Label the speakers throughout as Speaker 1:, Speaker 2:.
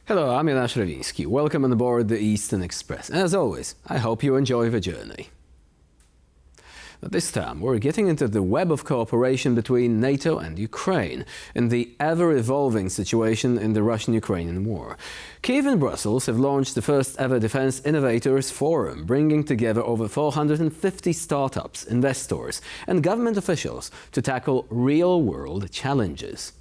Speaker 1: Hello, I'm Jan Szrewiński. Welcome on board the Eastern Express. As always, I hope you enjoy the journey. But this time, we're getting into the web of cooperation between NATO and Ukraine in the ever-evolving situation in the Russian-Ukrainian war. Kyiv and Brussels have launched the first-ever Defense Innovators Forum, bringing together over 450 startups, investors and government officials to tackle real-world challenges.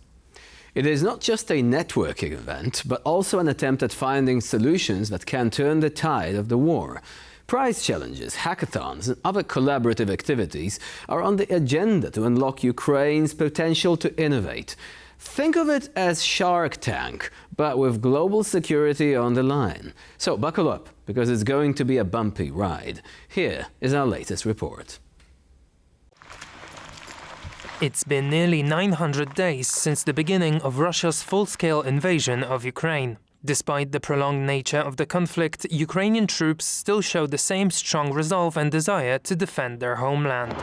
Speaker 1: It is not just a networking event, but also an attempt at finding solutions that can turn the tide of the war. Prize challenges, hackathons and other collaborative activities are on the agenda to unlock Ukraine's potential to innovate. Think of it as Shark Tank, but with global security on the line. So buckle up, because it's going to be a bumpy ride. Here is our latest report.
Speaker 2: It's been nearly 900 days since the beginning of Russia's full-scale invasion of Ukraine. Despite the prolonged nature of the conflict, Ukrainian troops still show the same strong resolve and desire to defend their homeland.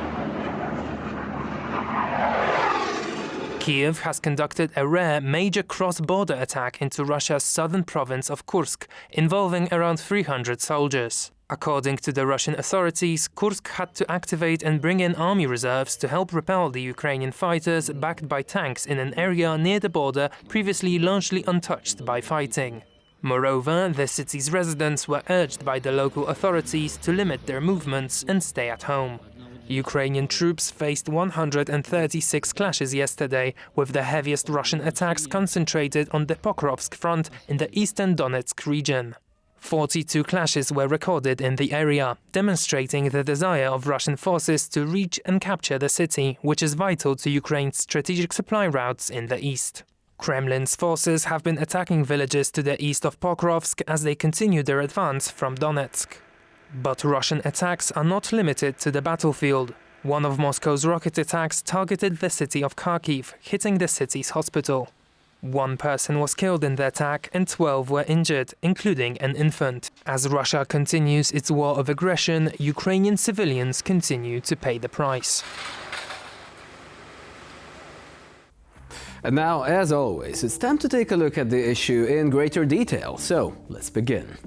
Speaker 2: Kyiv has conducted a rare major cross-border attack into Russia's southern province of Kursk, involving around 300 soldiers. According to the Russian authorities, Kursk had to activate and bring in army reserves to help repel the Ukrainian fighters backed by tanks in an area near the border previously largely untouched by fighting. Moreover, the city's residents were urged by the local authorities to limit their movements and stay at home. Ukrainian troops faced 136 clashes yesterday, with the heaviest Russian attacks concentrated on the Pokrovsk front in the eastern Donetsk region. 42 clashes were recorded in the area, demonstrating the desire of Russian forces to reach and capture the city, which is vital to Ukraine's strategic supply routes in the east. Kremlin's forces have been attacking villages to the east of Pokrovsk as they continue their advance from Donetsk. But Russian attacks are not limited to the battlefield. One of Moscow's rocket attacks targeted the city of Kharkiv, hitting the city's hospital. One person was killed in the attack and 12 were injured, including an infant. As Russia continues its war of aggression, Ukrainian civilians continue to pay the price.
Speaker 1: And now, as always, it's time to take a look at the issue in greater detail. So, let's begin.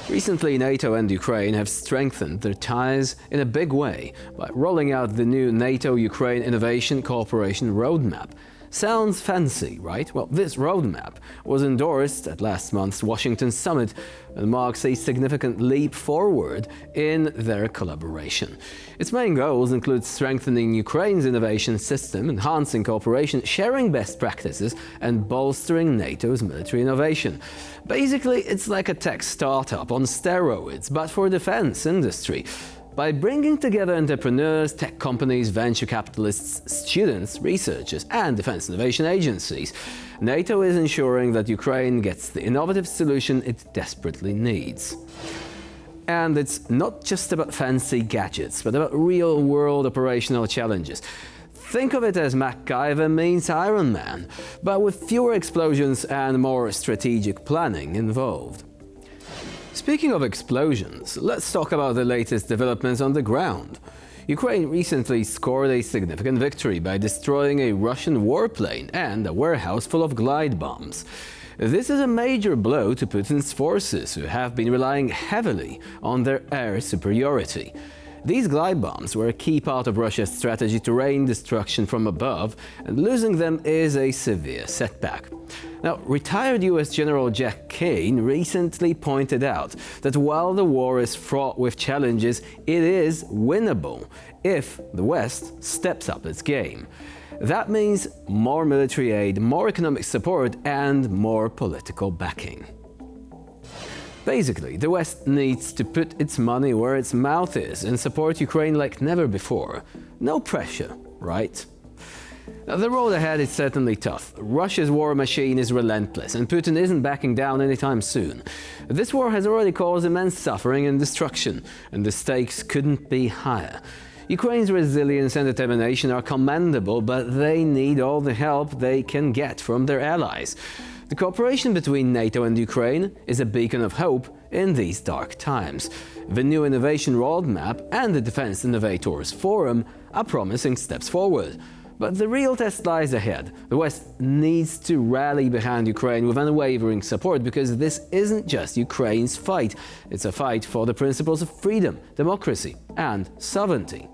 Speaker 1: Recently, NATO and Ukraine have strengthened their ties in a big way by rolling out the new NATO-Ukraine Innovation Cooperation Roadmap. Sounds fancy, right? Well, this roadmap was endorsed at last month's Washington summit and marks a significant leap forward in their collaboration. Its main goals include strengthening Ukraine's innovation system, enhancing cooperation, sharing best practices, and bolstering NATO's military innovation. Basically, it's like a tech startup on steroids, but for defense industry. By bringing together entrepreneurs, tech companies, venture capitalists, students, researchers, and defense innovation agencies, NATO is ensuring that Ukraine gets the innovative solution it desperately needs. And it's not just about fancy gadgets, but about real-world operational challenges. Think of it as MacGyver meets Iron Man, but with fewer explosions and more strategic planning involved. Speaking of explosions, let's talk about the latest developments on the ground. Ukraine recently scored a significant victory by destroying a Russian warplane and a warehouse full of glide bombs. This is a major blow to Putin's forces, who have been relying heavily on their air superiority. These glide bombs were a key part of Russia's strategy to rain destruction from above, and losing them is a severe setback. Now, retired US General Jack Kane recently pointed out that while the war is fraught with challenges, it is winnable if the West steps up its game. That means more military aid, more economic support, and more political backing. Basically, the West needs to put its money where its mouth is and support Ukraine like never before. No pressure, right? Now, the road ahead is certainly tough. Russia's war machine is relentless, and Putin isn't backing down anytime soon. This war has already caused immense suffering and destruction, and the stakes couldn't be higher. Ukraine's resilience and determination are commendable, but they need all the help they can get from their allies. The cooperation between NATO and Ukraine is a beacon of hope in these dark times. The new innovation roadmap and the Defense Innovators Forum are promising steps forward. But the real test lies ahead. The West needs to rally behind Ukraine with unwavering support, because this isn't just Ukraine's fight. It's a fight for the principles of freedom, democracy, and sovereignty.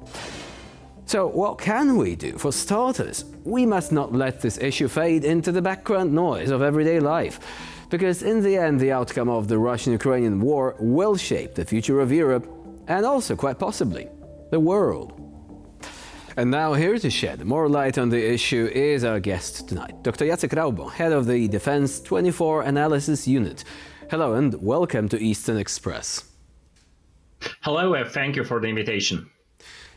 Speaker 1: So what can we do? For starters, we must not let this issue fade into the background noise of everyday life, because in the end, the outcome of the Russian-Ukrainian war will shape the future of Europe and also, quite possibly, the world. And now, here to shed more light on the issue is our guest tonight, Dr. Jacek Raubo, head of the Defense 24 Analysis Unit. Hello and welcome to Eastern Express.
Speaker 3: Hello, thank you for the invitation.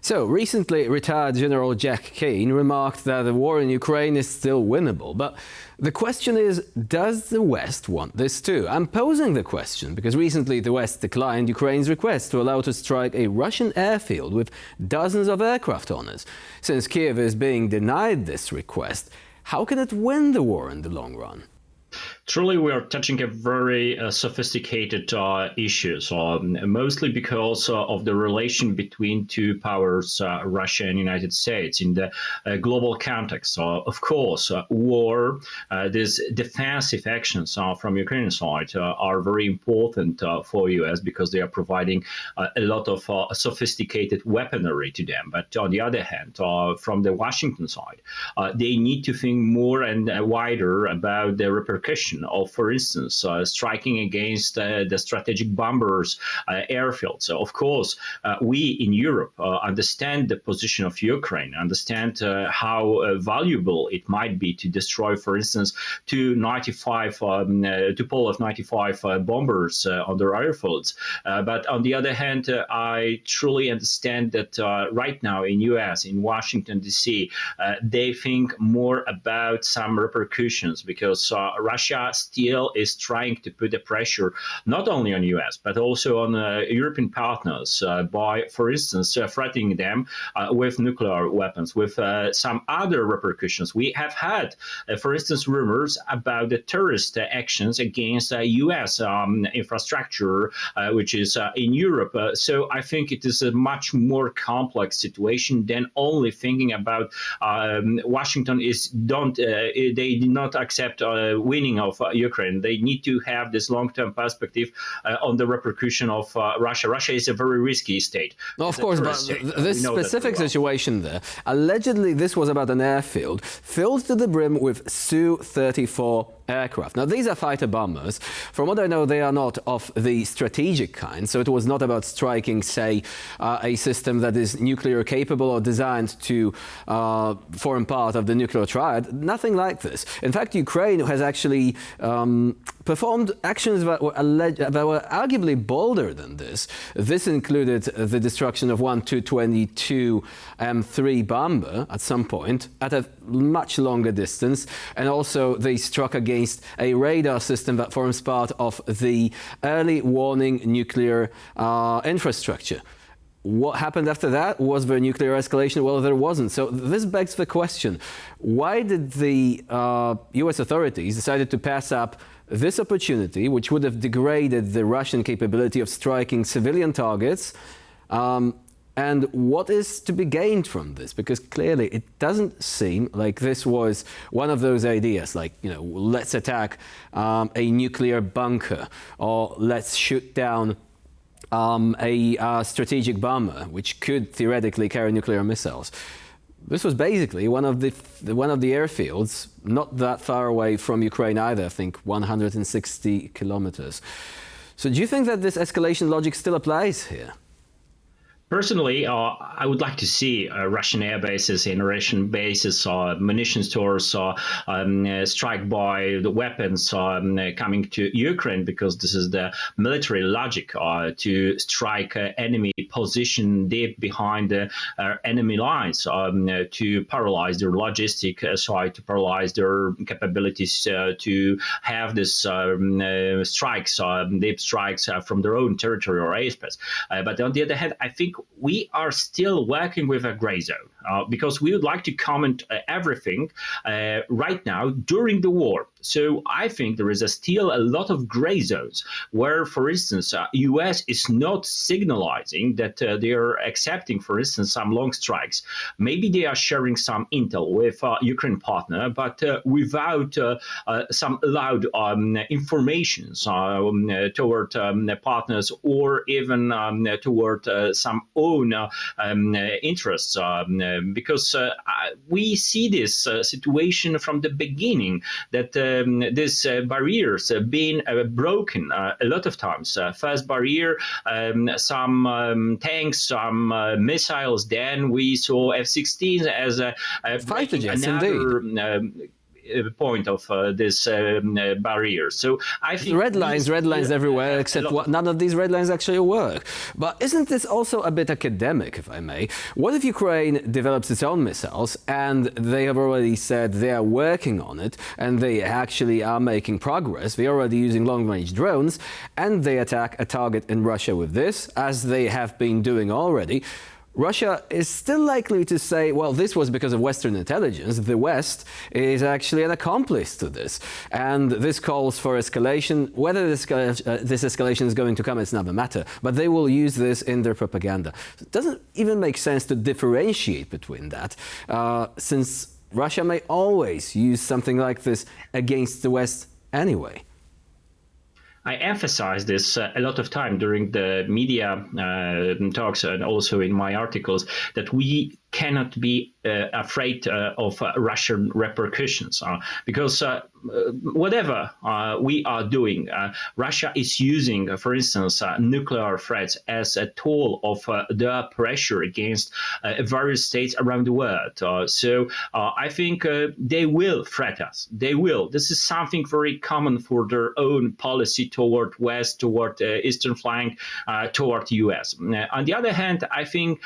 Speaker 1: So, recently retired General Jack Keane remarked that the war in Ukraine is still winnable. But the question is, does the West want this too? I'm posing the question because recently the West declined Ukraine's request to allow to strike a Russian airfield with dozens of aircraft on it. Since Kiev is being denied this request, how can it win the war in the long run?
Speaker 3: Truly, we are touching a very sophisticated issues, mostly because of the relation between two powers, Russia and United States, in the global context. Of course, war, these defensive actions from Ukrainian side are very important for US because they are providing a lot of sophisticated weaponry to them. But on the other hand, from the Washington side, they need to think more and wider about the repercussion of, for instance, striking against the strategic bombers airfields. So, of course, we in Europe understand the position of Ukraine, understand how valuable it might be to destroy, for instance, to pull off 95 bombers on their airfields. But on the other hand, I truly understand that right now in US, in Washington, D.C., they think more about some repercussions because Russia still is trying to put the pressure not only on US but also on European partners by, for instance, threatening them with nuclear weapons, with some other repercussions. We have had, for instance, rumors about the terrorist actions against US infrastructure, which is in Europe. So I think it is a much more complex situation than only thinking about Washington they did not accept winning of Ukraine. They need to have this long-term perspective on the repercussion of Russia. Russia is a very risky state.
Speaker 1: No, of course, but this specific situation there, allegedly this was about an airfield filled to the brim with Su-34 aircraft. Now, these are fighter bombers. From what I know, they are not of the strategic kind, so it was not about striking, say, a system that is nuclear capable or designed to form part of the nuclear triad. Nothing like this. In fact, Ukraine has actually performed actions that were arguably bolder than this. This included the destruction of one Tu-22 M3 bomber at some point at a much longer distance, and also they struck against a radar system that forms part of the early warning nuclear infrastructure. What happened after that? Was there nuclear escalation? Well, there wasn't. So this begs the question, why did the US authorities decide to pass up this opportunity, which would have degraded the Russian capability of striking civilian targets? And what is to be gained from this? Because clearly it doesn't seem like this was one of those ideas like, let's attack a nuclear bunker, or let's shoot down a strategic bomber, which could theoretically carry nuclear missiles. This was basically one of the airfields, not that far away from Ukraine either, I think 160 kilometers. So do you think that this escalation logic still applies here?
Speaker 3: Personally, I would like to see Russian air bases and Russian bases or munition stores strike by the weapons coming to Ukraine, because this is the military logic to strike enemy position deep behind the enemy lines, to paralyze their logistic side, to paralyze their capabilities to have this strikes, deep strikes from their own territory or airspace. But on the other hand, I think we are still working with a gray zone because we would like to comment everything right now during the war. So I think there is still a lot of gray zones where, for instance, US is not signalizing that that they are accepting, for instance, some long strikes. Maybe they are sharing some intel with Ukraine partner, but without some loud information toward partners, or even toward some own interests, because we see this situation from the beginning, that these barriers have been broken a lot of times. First barrier, some tanks, some missiles. Then we saw F-16s as a
Speaker 1: Fighter jets,
Speaker 3: another point of this barrier. So I think
Speaker 1: red lines everywhere, except none of these red lines actually work. But isn't this also a bit academic, if I may? What if Ukraine develops its own missiles, and they have already said they are working on it, and they actually are making progress? They're already using long-range drones, and they attack a target in Russia with this, as they have been doing already. Russia is still likely to say, well, this was because of Western intelligence. The West is actually an accomplice to this. And this calls for escalation. Whether this escalation is going to come is another matter. But they will use this in their propaganda. It doesn't even make sense to differentiate between that, since Russia may always use something like this against the West anyway.
Speaker 3: I emphasize this a lot of time during the media talks, and also in my articles, that we cannot be afraid of Russian repercussions, because whatever we are doing, Russia is using, for instance, nuclear threats as a tool of their pressure against various states around the world. So I think they will threat us. They will. This is something very common for their own policy toward West, toward eastern flank, toward US. On the other hand, I think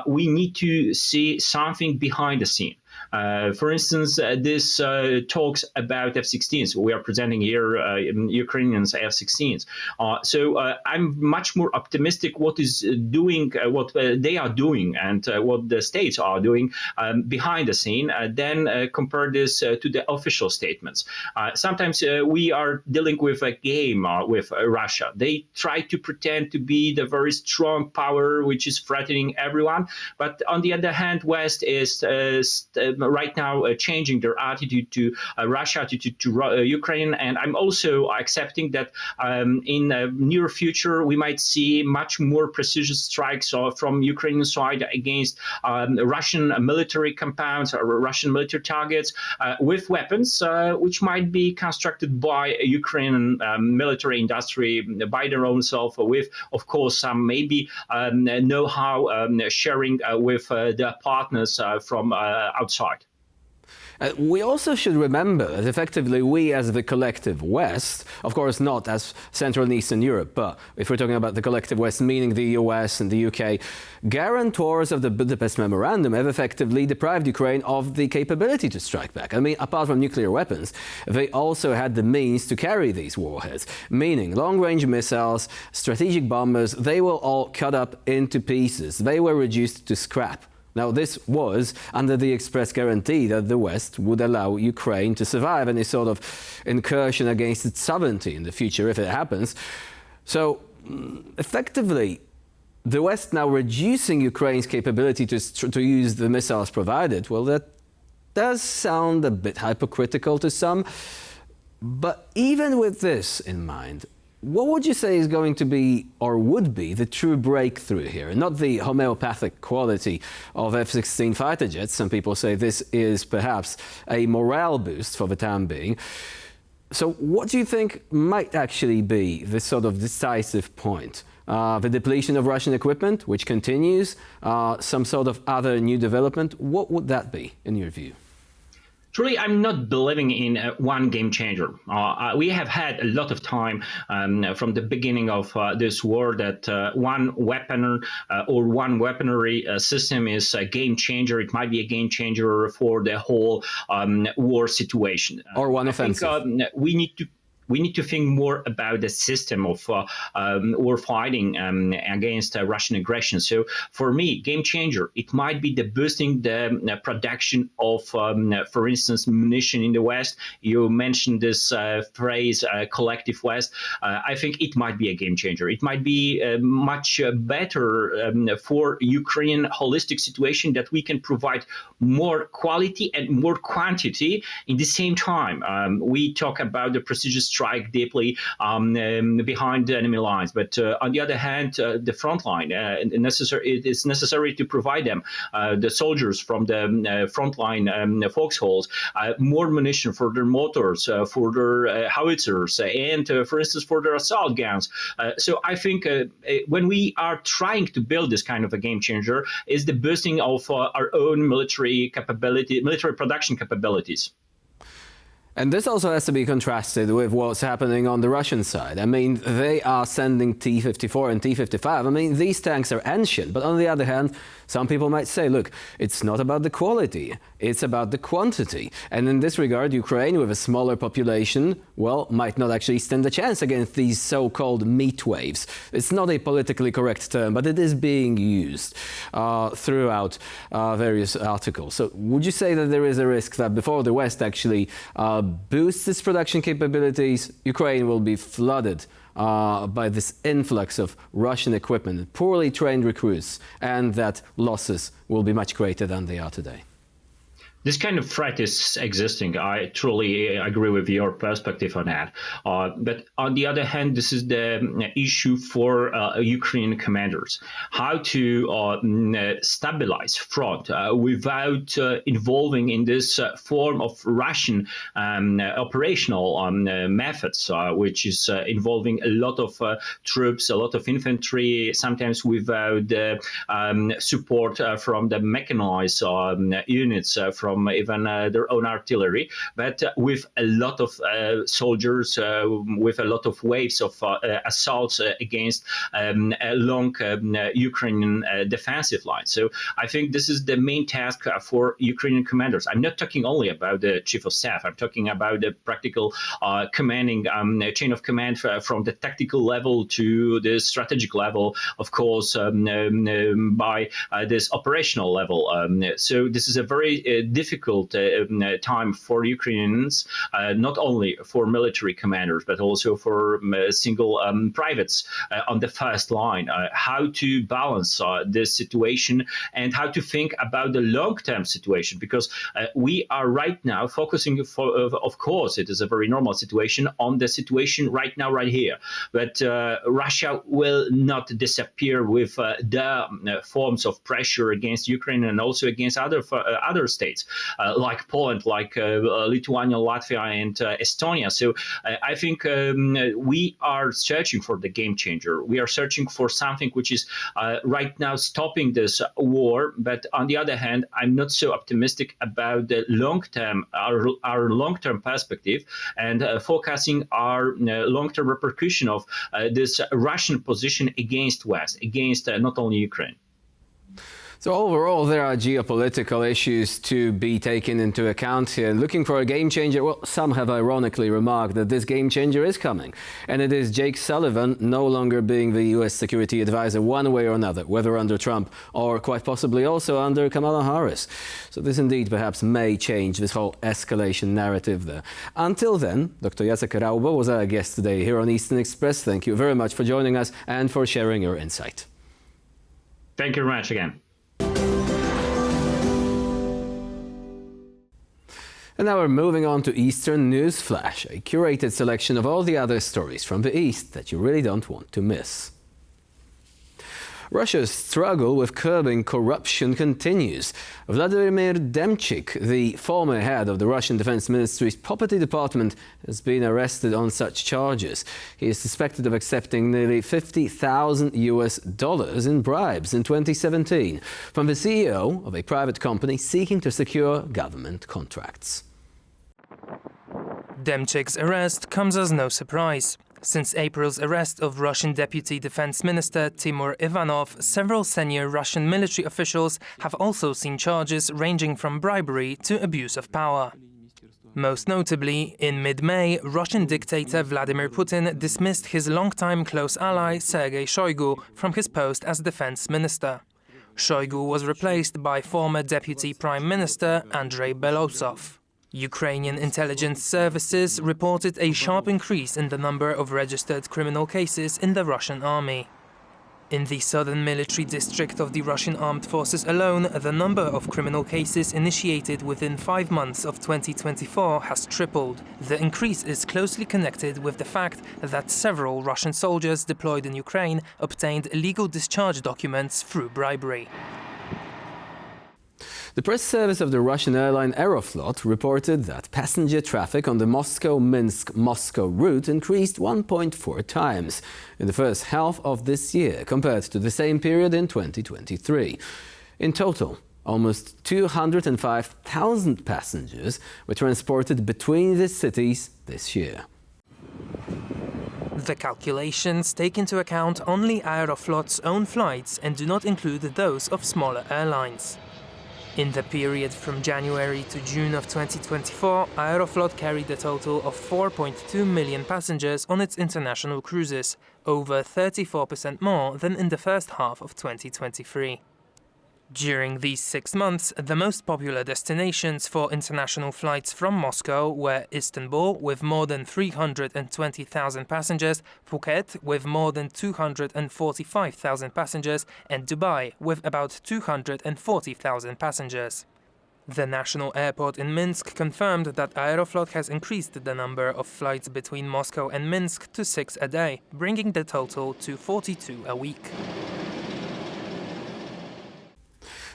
Speaker 3: we need to see something behind the scene. For instance, this talks about F-16s. We are presenting here Ukrainians F-16s. So I'm much more optimistic what is doing, what they are doing, and what the states are doing behind the scene, than compare this to the official statements. Sometimes we are dealing with a game with Russia. They try to pretend to be the very strong power which is threatening everyone, but on the other hand, West is right now changing their attitude to Russia, attitude to Ukraine, and I'm also accepting that in the near future we might see much more precision strikes from Ukrainian side against Russian military compounds or Russian military targets with weapons which might be constructed by Ukrainian military industry by their own self, with, of course, some maybe know-how sharing with their partners from outside.
Speaker 1: We also should remember that effectively we as the collective West, of course not as Central and Eastern Europe, but if we're talking about the collective West, meaning the US and the UK, guarantors of the Budapest Memorandum have effectively deprived Ukraine of the capability to strike back. I mean, apart from nuclear weapons, they also had the means to carry these warheads, meaning long-range missiles, strategic bombers. They were all cut up into pieces. They were reduced to scrap. Now, this was under the express guarantee that the West would allow Ukraine to survive any sort of incursion against its sovereignty in the future, if it happens. So, effectively, the West now reducing Ukraine's capability to use the missiles provided, well, that does sound a bit hypocritical to some. But even with this in mind, what would you say is going to be, or would be, the true breakthrough here? Not the homeopathic quality of F-16 fighter jets. Some people say this is perhaps a morale boost for the time being. So what do you think might actually be the sort of decisive point? The depletion of Russian equipment, which continues, some sort of other new development? What would that be, in your view?
Speaker 3: Truly, I'm not believing in one game changer. We have had a lot of time from the beginning of this war that one weapon or one weaponry system is a game changer. It might be a game changer for the whole war situation.
Speaker 1: Or one offensive.
Speaker 3: I think we need to. we need to think more about the system of war fighting against Russian aggression. So for me, game changer, it might be the boosting the production of, for instance, munition in the West. You mentioned this phrase, collective West. I think it might be a game changer. It might be much better for Ukrainian holistic situation that we can provide more quality and more quantity in the same time. We talk about the precision strike deeply behind the enemy lines, but on the other hand, the front line, it is necessary to provide them, the soldiers from the front line foxholes, more munition for their motors, for their howitzers, and for instance, for their assault guns. So I think when we are trying to build this kind of a game changer, is the boosting of our own military capability, military production capabilities.
Speaker 1: And this also has to be contrasted with what's happening on the Russian side. I mean, they are sending T-54 and T-55. I mean, these tanks are ancient, but on the other hand, some people might say, look, it's not about the quality, it's about the quantity. And in this regard, Ukraine, with a smaller population, well, might not actually stand a chance against these so-called meat waves. It's not a politically correct term, but it is being used throughout various articles. So would you say that there is a risk that before the West actually boosts its production capabilities, Ukraine will be flooded by this influx of Russian equipment, poorly trained recruits, and that losses will be much greater than they are today?
Speaker 3: This kind of threat is existing. I truly agree with your perspective on that. But on the other hand, this is the issue for Ukrainian commanders. How to stabilize front without involving in this form of Russian operational methods, which is involving a lot of troops, a lot of infantry, sometimes without support from the mechanized units, from even their own artillery, but with a lot of soldiers, with a lot of waves of assaults against a long Ukrainian defensive line. So I think this is the main task for Ukrainian commanders. I'm not talking only about the chief of staff. I'm talking about the practical commanding chain of command from the tactical level to the strategic level, of course, by this operational level. So this is a very difficult time for Ukrainians, not only for military commanders, but also for single privates on the first line. How to balance this situation and how to think about the long-term situation, because we are right now focusing, of course, it is a very normal situation, on the situation right now, right here. But Russia will not disappear with the forms of pressure against Ukraine and also against other states, like Poland, like Lithuania, Latvia, and Estonia. So I think we are searching for the game changer. We are searching for something which is right now stopping this war. But on the other hand, I'm not so optimistic about the long-term, our long-term perspective, and focusing our long-term repercussion of this Russian position against West, against not only Ukraine.
Speaker 1: So overall, there are geopolitical issues to be taken into account here. Looking for a game changer, well, some have ironically remarked that this game changer is coming. And it is Jake Sullivan no longer being the US security advisor one way or another, whether under Trump or quite possibly also under Kamala Harris. So this indeed perhaps may change this whole escalation narrative there. Until then, Dr. Jacek Raubo was our guest today here on Eastern Express. Thank you very much for joining us and for sharing your insight.
Speaker 3: Thank you very much again.
Speaker 1: And now we're moving on to Eastern News Flash, a curated selection of all the other stories from the East that you really don't want to miss. Russia's struggle with curbing corruption continues. Vladimir Demchik, the former head of the Russian Defense Ministry's property department, has been arrested on such charges. He is suspected of accepting nearly $50,000 in bribes in 2017 from the CEO of a private company seeking to secure government contracts.
Speaker 2: Demchik's arrest comes as no surprise. Since April's arrest of Russian Deputy Defense Minister Timur Ivanov, several senior Russian military officials have also seen charges ranging from bribery to abuse of power. Most notably, in mid-May, Russian dictator Vladimir Putin dismissed his longtime close ally Sergei Shoigu from his post as defense minister. Shoigu was replaced by former Deputy Prime Minister Andrei Belosov. Ukrainian intelligence services reported a sharp increase in the number of registered criminal cases in the Russian army. In the southern military district of the Russian armed forces alone, the number of criminal cases initiated within 5 months of 2024 has tripled. The increase is closely connected with the fact that several Russian soldiers deployed in Ukraine obtained legal discharge documents through bribery.
Speaker 1: The press service of the Russian airline Aeroflot reported that passenger traffic on the Moscow-Minsk-Moscow route increased 1.4 times in the first half of this year compared to the same period in 2023. In total, almost 205,000 passengers were transported between the cities this year.
Speaker 2: The calculations take into account only Aeroflot's own flights and do not include those of smaller airlines. In the period from January to June of 2024, Aeroflot carried a total of 4.2 million passengers on its international cruises, over 34% more than in the first half of 2023. During these 6 months, the most popular destinations for international flights from Moscow were Istanbul, with more than 320,000 passengers, Phuket, with more than 245,000 passengers, and Dubai, with about 240,000 passengers. The national airport in Minsk confirmed that Aeroflot has increased the number of flights between Moscow and Minsk to 6 a day, bringing the total to 42 a week.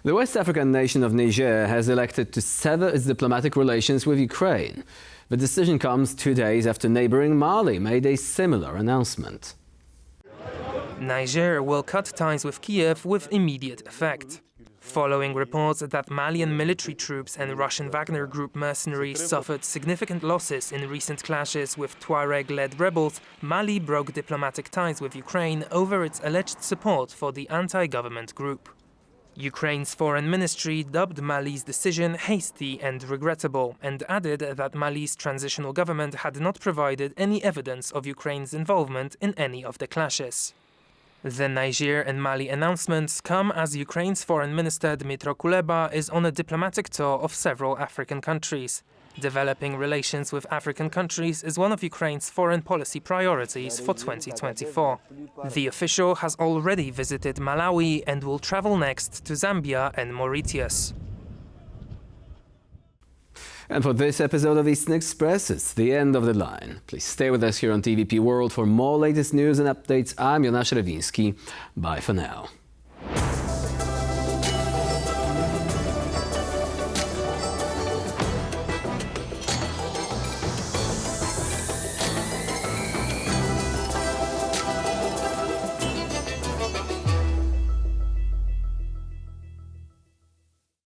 Speaker 1: The West African nation of Niger has elected to sever its diplomatic relations with Ukraine. The decision comes 2 days after neighboring Mali made a similar announcement.
Speaker 2: Niger will cut ties with Kiev with immediate effect. Following reports that Malian military troops and Russian Wagner Group mercenaries suffered significant losses in recent clashes with Tuareg-led rebels, Mali broke diplomatic ties with Ukraine over its alleged support for the anti-government group. Ukraine's foreign ministry dubbed Mali's decision hasty and regrettable, and added that Mali's transitional government had not provided any evidence of Ukraine's involvement in any of the clashes. The Niger and Mali announcements come as Ukraine's foreign minister Dmytro Kuleba is on a diplomatic tour of several African countries. Developing relations with African countries is one of Ukraine's foreign policy priorities for 2024. The official has already visited Malawi and will travel next to Zambia and Mauritius.
Speaker 1: And for this episode of Eastern Express, it's the end of the line. Please stay with us here on TVP World for more latest news and updates. I'm Jonasz Rewiński. Bye for now.